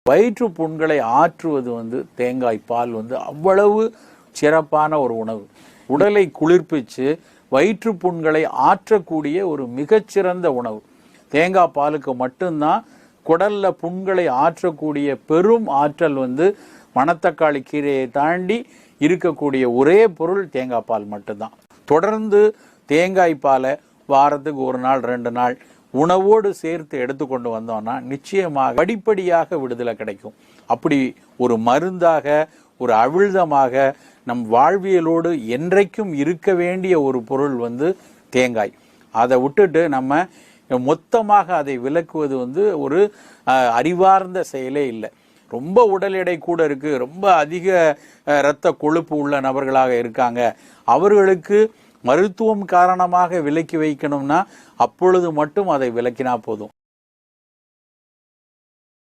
வயிற்று புண்களை ஆற்றுவது தேங்காய் பால் அவ்வளவு சிறப்பான ஒரு உணவு. உடலை குளிர்ப்பிச்சு வயிற்று புண்களை ஆற்றக்கூடிய ஒரு மிகச்சிறந்த உணவு. தேங்காய் பாலுக்கு மட்டும்தான் குடல்ல புண்களை ஆற்றக்கூடிய பெரும் ஆற்றல் மணத்தக்காளி கீரையை தாண்டி இருக்கக்கூடிய ஒரே பொருள் தேங்காய் பால் மட்டும்தான். தொடர்ந்து தேங்காய் பாலை வாரத்துக்கு 1 நாள் 2 நாள் உணவோடு சேர்த்து எடுத்துக்கொண்டு வந்தோம்னா நிச்சயமாக படிப்படியாக விடுதலை கிடைக்கும். அப்படி ஒரு மருந்தாக, ஒரு அவிழ்தமாக நம் வாழ்வியலோடு என்றைக்கும் இருக்க வேண்டிய ஒரு பொருள் தேங்காய். அதை விட்டுட்டு நம்ம மொத்தமாக அதை விலக்குவது ஒரு அறிவார்ந்த செயலே இல்லை. ரொம்ப உடல் எடை கூட இருக்கு, ரொம்ப அதிக இரத்த கொழுப்பு உள்ள நபர்களாக இருக்காங்க, அவர்களுக்கு மருத்துவம் காரணமாக விலக்கி வைக்கணும்னா அப்பொழுது மட்டும் அதை விலக்கினா போதும்.